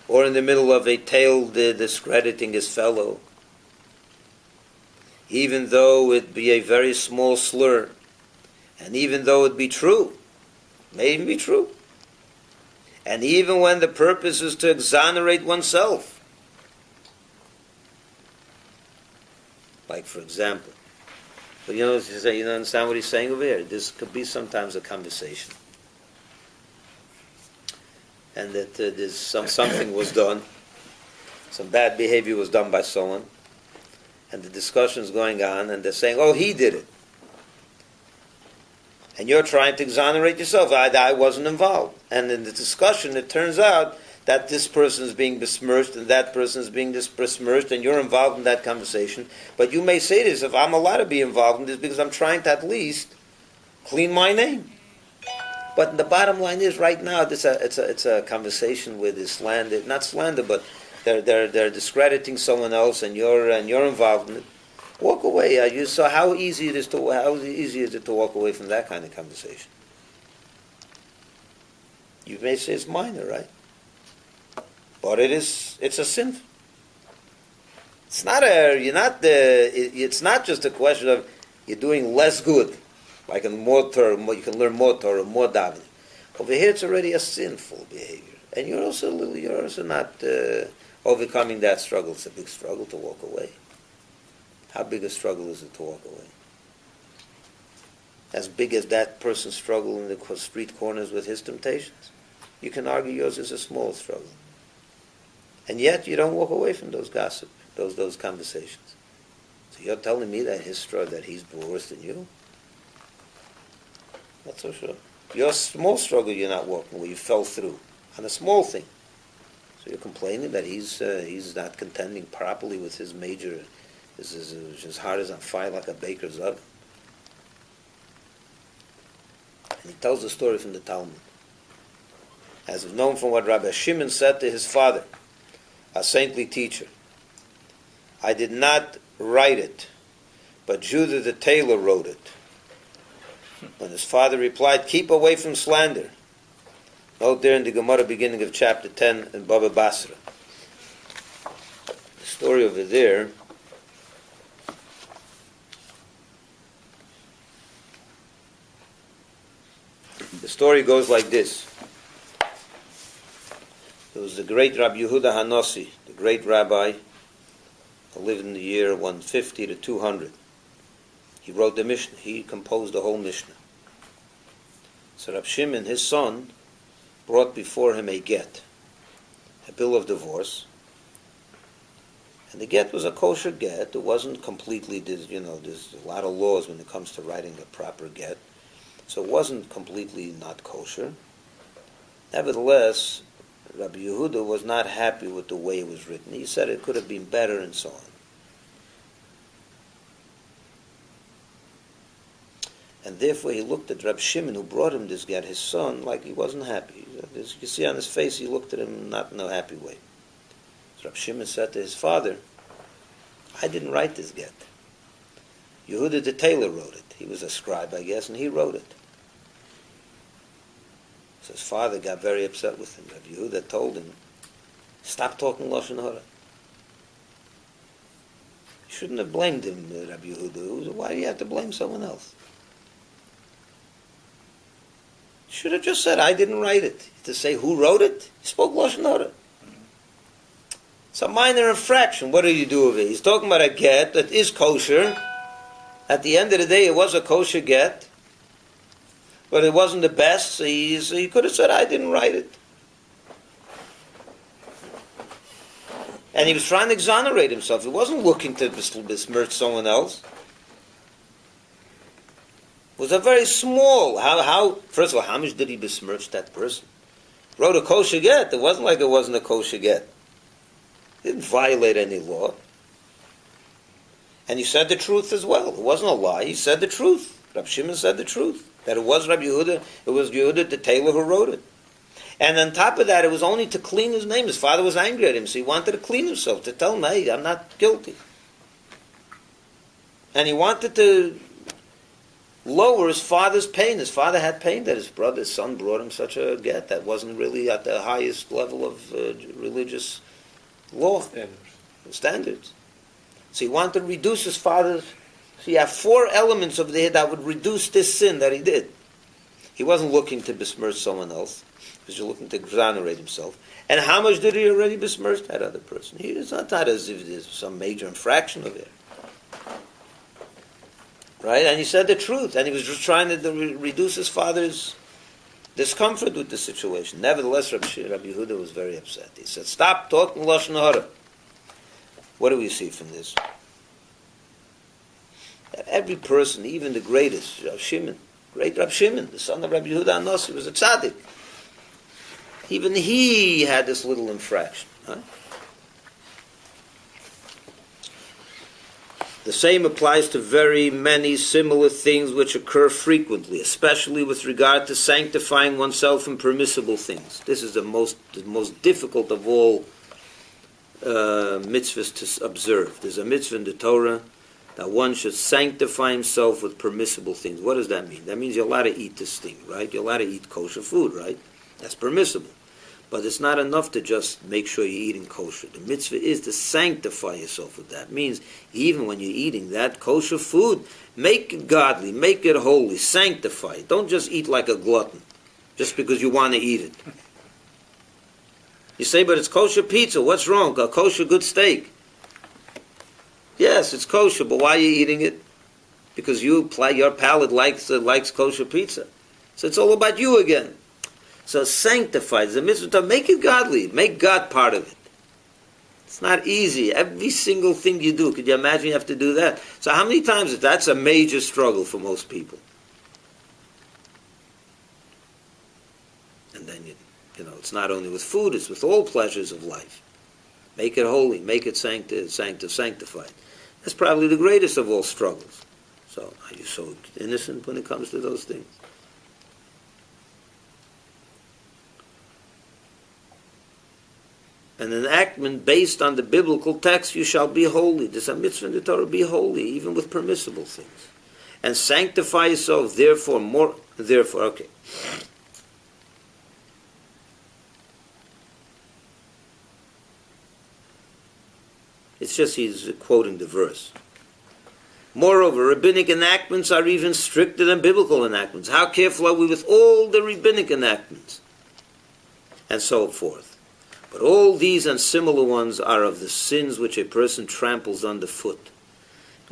Or in the middle of a tale discrediting his fellow, even though it be a very small slur, and even though it be true, may even be true, and even when the purpose is to exonerate oneself. Like, for example, but you understand what he's saying over here? This could be sometimes a conversation. And that there's something was done, some bad behavior was done by someone, and the discussion's going on, and they're saying, oh, he did it. And you're trying to exonerate yourself. I wasn't involved. And in the discussion, it turns out that this person is being besmirched, and that person is being besmirched, and you're involved in that conversation. But you may say to yourself, I'm allowed to be involved in this because I'm trying to at least clean my name. But the bottom line is, right now, it's a conversation where there's slander, not slander, but they're discrediting someone else, and you're involved in it. Walk away. So how easy is it to walk away from that kind of conversation? You may say it's minor, right? But it's a sin. It's not it's not just a question of you're doing less good. Like in more Torah, you can learn more Torah, more davening. Over here, it's already a sinful behavior, and you're also not overcoming that struggle. It's a big struggle to walk away. How big a struggle is it to walk away? As big as that person's struggle in the street corners with his temptations. You can argue yours is a small struggle, and yet you don't walk away from those gossip, those conversations. So you're telling me that his struggle, that he's worse than you? Not so sure. Your small struggle you're not walking away, you fell through on a small thing. So you're complaining that he's not contending properly with his major, his heart is on fire like a baker's oven. And he tells the story from the Talmud. As is known from what Rabbi Shimon said to his father, a saintly teacher, I did not write it, but Judah the tailor wrote it. When his father replied, keep away from slander. Note there in the Gemara beginning of chapter 10 in Baba Basra. The story over there the story goes like this. There was the great Rabbi Yehuda Hanossi, the great rabbi who lived in the year 150 to 200. He wrote the Mishnah. He composed the whole Mishnah. So Rab Shimon, his son, brought before him a get, a bill of divorce. And the get was a kosher get. It wasn't completely, there's a lot of laws when it comes to writing a proper get. So it wasn't completely not kosher. Nevertheless, Rabbi Yehuda was not happy with the way it was written. He said it could have been better and so on. And therefore he looked at Rab Shimon, who brought him this get, his son, like he wasn't happy. As you see on his face, he looked at him not in a happy way. So Rab Shimon said to his father, I didn't write this get. Yehuda the tailor wrote it. He was a scribe, I guess, and he wrote it. So his father got very upset with him. Rabbi Yehuda told him, stop talking Lashon Hara. You shouldn't have blamed him, Rabbi Yehuda. Why do you have to blame someone else? You should have just said, I didn't write it. To say who wrote it, he spoke Lashon Hara. It's a minor infraction. What do you do with it? He's talking about a get that is kosher. At the end of the day, it was a kosher get. But it wasn't the best, so he could have said, I didn't write it. And he was trying to exonerate himself. He wasn't looking to besmirch someone else. It was a very small, first of all, how much did he besmirch that person? Wrote a kosher get. It wasn't like it wasn't a kosher get. He didn't violate any law. And he said the truth as well. It wasn't a lie. He said the truth. Rabbi Shimon said the truth. That it was Rabbi Yehuda, it was Yehuda the tailor who wrote it. And on top of that, it was only to clean his name. His father was angry at him, so he wanted to clean himself, to tell him, hey, I'm not guilty. And he wanted to lower his father's pain. His father had pain that his son brought him such a get that wasn't really at the highest level of religious law standards. So he wanted to reduce his father's. So you have 4 elements of there that would reduce this sin that he did. He wasn't looking to besmirch someone else. He was looking to exonerate himself. And how much did he already besmirch that other person? It's not as if there's some major infraction of it. Right? And he said the truth. And he was just trying to reduce his father's discomfort with the situation. Nevertheless, Rabbi Yehuda was very upset. He said, stop talking Lashon Hara. What do we see from this? That every person, even the greatest, Rav Shimon, great Rav Shimon, the son of Rabbi Yehuda HaNasi, was a tzaddik. Even he had this little infraction. Huh? The same applies to very many similar things which occur frequently, especially with regard to sanctifying oneself from permissible things. This is the most difficult of all mitzvahs to observe. There's a mitzvah in the Torah that one should sanctify himself with permissible things. What does that mean? That means you're allowed to eat this thing, right? You're allowed to eat kosher food, right? That's permissible. But it's not enough to just make sure you're eating kosher. The mitzvah is to sanctify yourself with that. It means even when you're eating that kosher food, make it godly, make it holy, sanctify it. Don't just eat like a glutton just because you want to eat it. You say, but it's kosher pizza. What's wrong? A kosher good steak. Yes, it's kosher, but why are you eating it? Because your palate likes kosher pizza. So it's all about you again. So sanctify the mitzvah to make it godly. Make God part of it. It's not easy. Every single thing you do, could you imagine you have to do that? So how many times that's a major struggle for most people? And then you know, it's not only with food, it's with all pleasures of life. Make it holy, make it sanctified. That's probably the greatest of all struggles. So, are you so innocent when it comes to those things? An enactment based on the biblical text, you shall be holy. There's a mitzvah in the Torah, be holy, even with permissible things. And sanctify yourself, therefore, okay. It's just he's quoting the verse. Moreover, rabbinic enactments are even stricter than biblical enactments. How careful are we with all the rabbinic enactments? And so forth. But all these and similar ones are of the sins which a person tramples underfoot.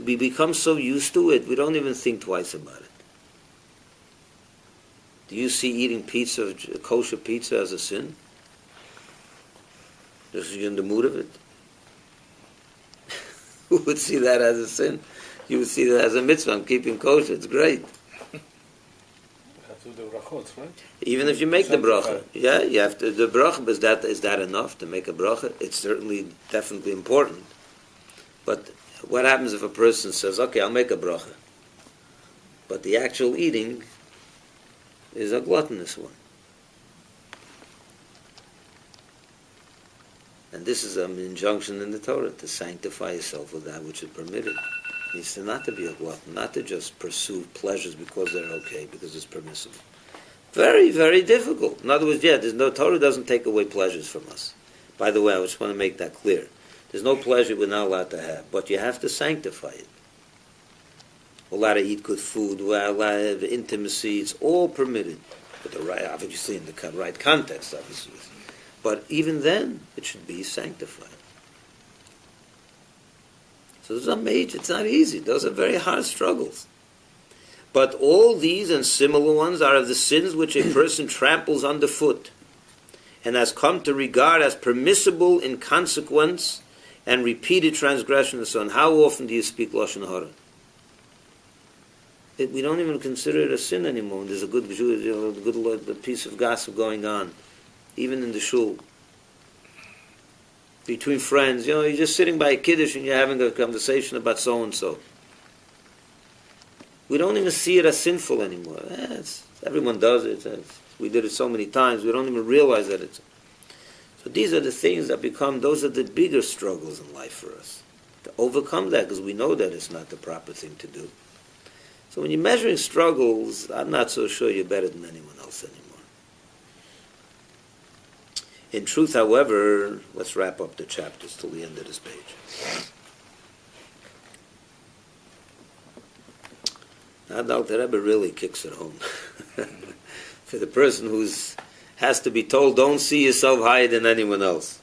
We become so used to it, we don't even think twice about it. Do you see eating pizza, kosher pizza, as a sin? Just you're in the mood of it? Who would see that as a sin? You would see that as a mitzvah. I'm keeping kosher. It's great. You have to do the brachot, right? Even if you make the bracha. Yeah, you have to. The bracha, is that enough to make a bracha? It's certainly, definitely important. But what happens if a person says, okay, I'll make a bracha, but the actual eating is a gluttonous one? And this is an injunction in the Torah, to sanctify yourself with that which is permitted. It means not to be a glutton, not to just pursue pleasures because they're okay, because it's permissible. Very, very difficult. In other words, Torah doesn't take away pleasures from us. By the way, I just want to make that clear. There's no pleasure we're not allowed to have, but you have to sanctify it. We're allowed to eat good food, we're allowed to have intimacy, it's all permitted. But the right, obviously in the right context, obviously. But even then, it should be sanctified. So it's not easy. Those are very hard struggles. But all these and similar ones are of the sins which a person tramples underfoot and has come to regard as permissible in consequence and repeated transgression and so on. How often do you speak Lashon Hara? We don't even consider it a sin anymore. There's a good piece of gossip going on, even in the shul. between friends. You're just sitting by a kiddush and you're having a conversation about so-and-so. We don't even see it as sinful anymore. Everyone does it. We did it so many times, we don't even realize that it's... So these are the things that become, those are the bigger struggles in life for us. To overcome that, because we know that it's not the proper thing to do. So when you're measuring struggles, I'm not so sure you're better than anyone else anymore. In truth, however, let's wrap up the chapters till the end of this page. Now, the Rebbe really kicks it home. For the person who has to be told, don't see yourself higher than anyone else.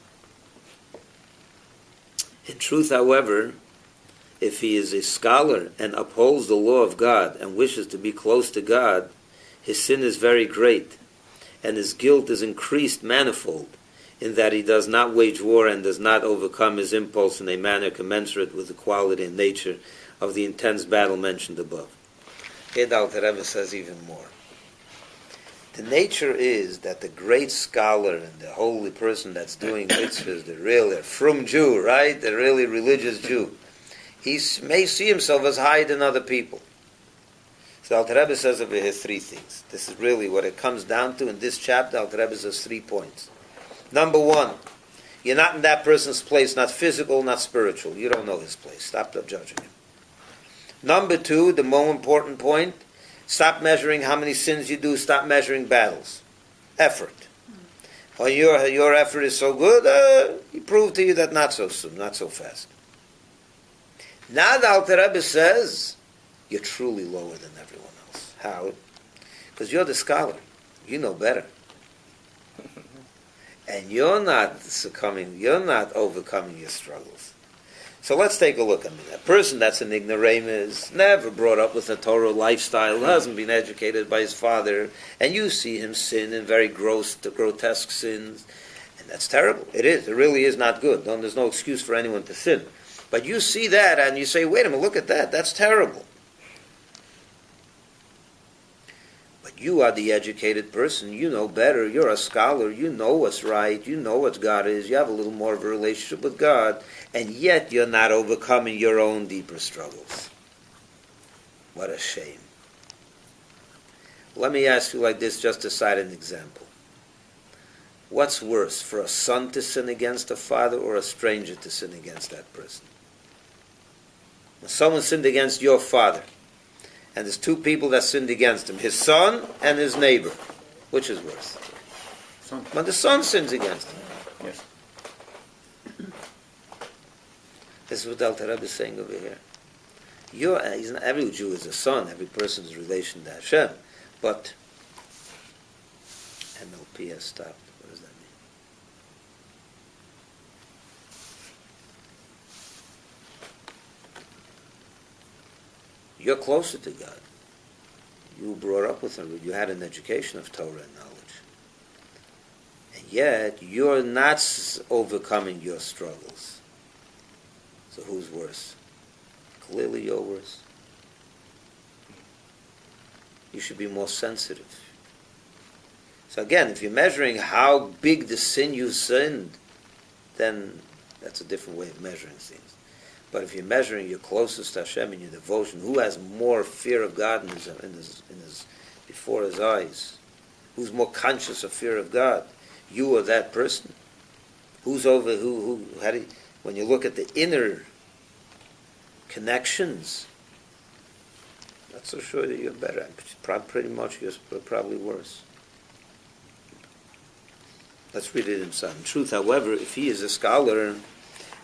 In truth, however, if he is a scholar and upholds the law of God and wishes to be close to God, his sin is very great, and his guilt is increased manifold, in that he does not wage war and does not overcome his impulse in a manner commensurate with the quality and nature of the intense battle mentioned above. Here the Alter Rebbe says even more. The nature is that the great scholar and the holy person that's doing mitzvahs, the real frum Jew, right? The really religious Jew, he may see himself as higher than other people. So Alter Rebbe says over here three things. This is really what it comes down to in this chapter. Alter Rebbe says 3 points. Number 1, you're not in that person's place, not physical, not spiritual. You don't know his place. Stop judging him. Number 2, the more important point, stop measuring how many sins you do, stop measuring battles. Effort. When your effort is so good, he proved to you that not so soon, not so fast. Now the Alter Rebbe says, you're truly lower than everyone else. How? Because you're the scholar. You know better. And you're not succumbing, you're not overcoming your struggles. So let's take a look. I mean, a person that's an ignoramus, never brought up with a Torah lifestyle, hasn't been educated by his father, and you see him sin in very grotesque sins, and that's terrible. It is. It really is not good. There's no excuse for anyone to sin. But you see that, and you say, wait a minute, look at that. That's terrible. But you are the educated person. You know better. You're a scholar. You know what's right. You know what God is. You have a little more of a relationship with God. And yet you're not overcoming your own deeper struggles. What a shame. Let me ask you like this, just to cite an example. What's worse, for a son to sin against a father or a stranger to sin against that person? When someone sinned against your father, and there's 2 people that sinned against him, his son and his neighbor, which is worse? Son. When the son sins against him. Yes. This is what the Alter Rebbe is saying over here. Every Jew is a son, every person is a relation to Hashem, but MLP has stopped. What does that mean? You're closer to God. You were brought up with Him. You had an education of Torah and knowledge. And yet, you're not overcoming your struggles. So who's worse? Clearly you're worse. You should be more sensitive. So again, if you're measuring how big the sin you sinned, then that's a different way of measuring things. But if you're measuring your closest to Hashem in your devotion, who has more fear of God before his eyes? Who's more conscious of fear of God? You or that person? Who's over? When you look at the inner connections, not so sure that you're better. Pretty much you're probably worse. Let's read it inside. In truth, however, if he is a scholar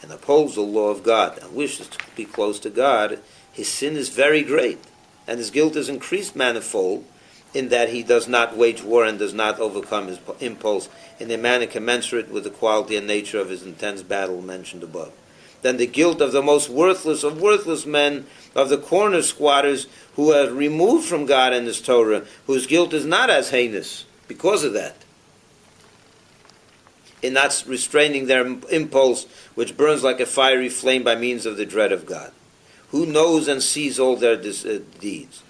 and upholds the law of God and wishes to be close to God, his sin is very great, and his guilt is increased manifold, in that he does not wage war and does not overcome his impulse in a manner commensurate with the quality and nature of his intense battle mentioned above. Then the guilt of the most worthless of worthless men, of the corner squatters who are removed from God and his Torah, whose guilt is not as heinous because of that, in not restraining their impulse, which burns like a fiery flame by means of the dread of God, who knows and sees all their deeds.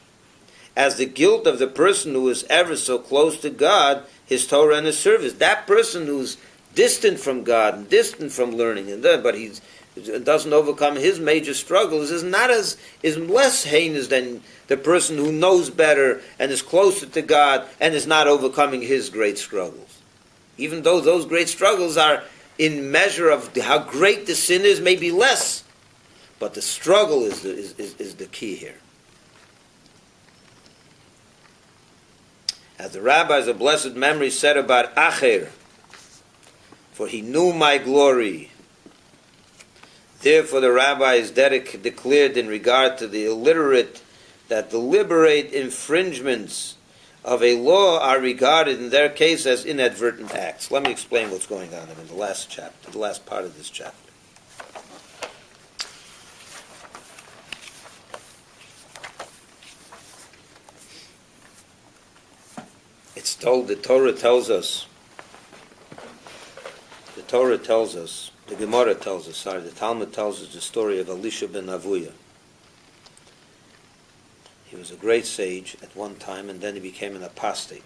As the guilt of the person who is ever so close to God, his Torah and his service. That person who's distant from God and distant from learning, but he doesn't overcome his major struggles, is less heinous than the person who knows better and is closer to God and is not overcoming his great struggles. Even though those great struggles are in measure of how great the sin is, maybe less, but the struggle is the key here. As the rabbis of blessed memory said about Acher, for he knew my glory. Therefore the rabbis declared in regard to the illiterate that deliberate infringements of a law are regarded in their case as inadvertent acts. Let me explain what's going on in the last chapter, the last part of this chapter. It's told, the Torah tells us, the Gemara tells us, the Talmud tells us the story of Elisha ben Avuya. He was a great sage at one time, and then he became an apostate.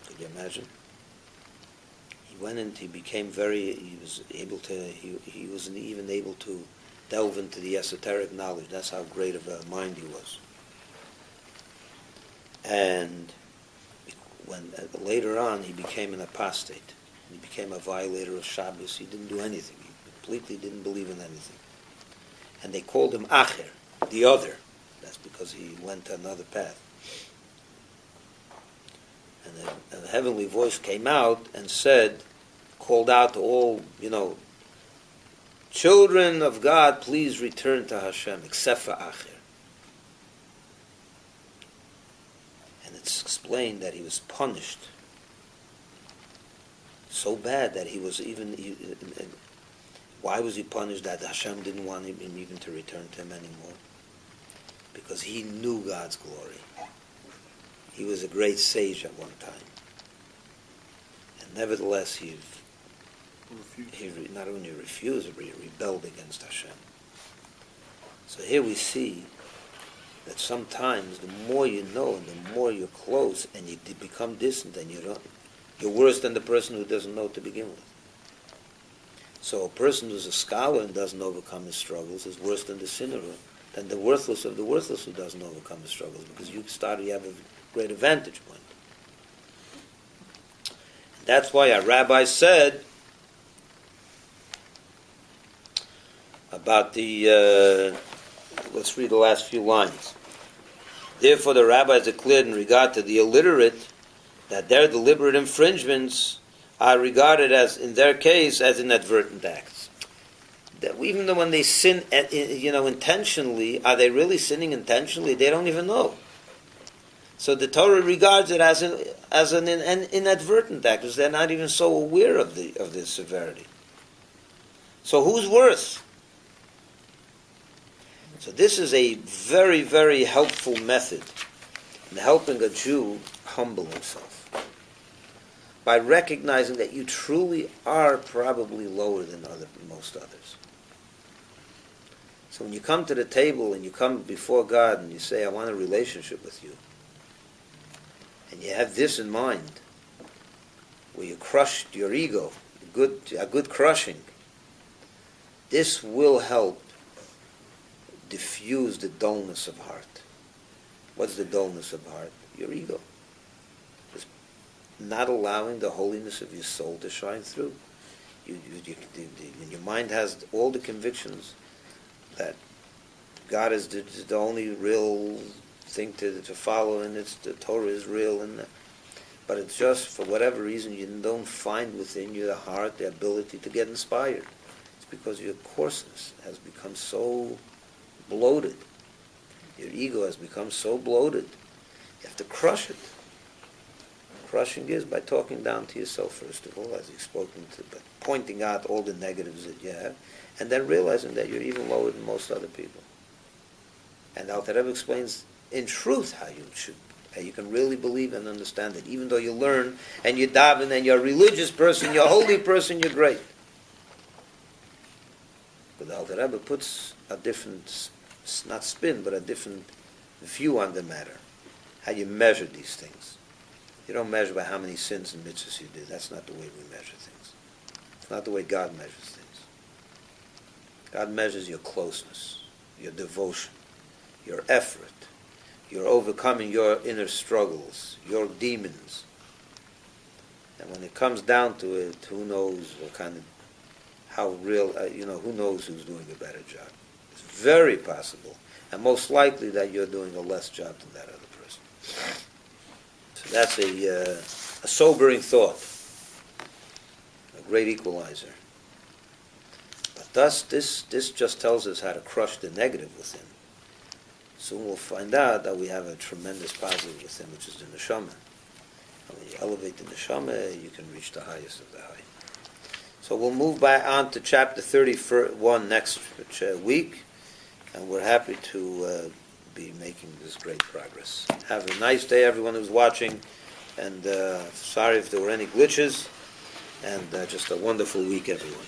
Could you imagine? He went into, he wasn't even able to delve into the esoteric knowledge. That's how great of a mind he was. And when later on he became an apostate, he became a violator of Shabbos. He didn't do anything. He completely didn't believe in anything. And they called him Acher, the other. That's because he went to another path. And the heavenly voice came out and said, called out to all, children of God, please return to Hashem, except for Acher. And it's explained that he was punished so bad that he was why was he punished? That Hashem didn't want him even to return to him anymore. Because he knew God's glory. He was a great sage at one time. And nevertheless, he not only refused, but he rebelled against Hashem. So here we see that sometimes the more you know and the more you're close and you become distant and you're worse than the person who doesn't know to begin with. So a person who's a scholar and doesn't overcome his struggles is worse than the sinner, than the worthless of the worthless who doesn't overcome his struggles, because you have a great vantage point. And that's why our rabbi said about let's read the last few lines. Therefore the rabbis declared in regard to the illiterate that their deliberate infringements are regarded as, in their case, as inadvertent acts. That even though when they sin, intentionally, are they really sinning intentionally? They don't even know. So the Torah regards it as an inadvertent act, because they're not even so aware of the severity. So who's worse? So this is a very, very helpful method in helping a Jew humble himself, by recognizing that you truly are probably lower than most others. So when you come to the table and you come before God and you say, I want a relationship with you, and you have this in mind, where you crushed your ego, a good crushing, this will help diffuse the dullness of heart. What's the dullness of heart? Your ego. Just not allowing the holiness of your soul to shine through. Your mind has all the convictions that God is the only real thing to follow, and the Torah is real, but it's just, for whatever reason, you don't find within you the heart, the ability to get inspired. It's because your coarseness has become so bloated. Your ego has become so bloated. You have to crush it. Crushing is by talking down to yourself, first of all, as you've spoken to, but pointing out all the negatives that you have, and then realizing that you're even lower than most other people. And Alter Rebbe explains in truth how you can really believe and understand that even though you learn and you daven and you're a religious person, you're a holy person, you're great. But the Alter Rebbe puts a different, not spin, but a different view on the matter. How you measure these things. You don't measure by how many sins and mitzvahs you do. That's not the way we measure things. It's not the way God measures things. God measures your closeness, your devotion, your effort, your overcoming your inner struggles, your demons. And when it comes down to it, who knows what kind of, how real, who knows who's doing a better job. It's very possible, and most likely that you're doing a less job than that other person. So that's a sobering thought, a great equalizer. But thus, this just tells us how to crush the negative within. Soon we'll find out that we have a tremendous positive within, which is the neshama. And when you elevate the neshama, you can reach the highest of the high. So we'll move on to chapter 31 next week, and we're happy to be making this great progress. Have a nice day, everyone who's watching, and sorry if there were any glitches, and just a wonderful week, everyone.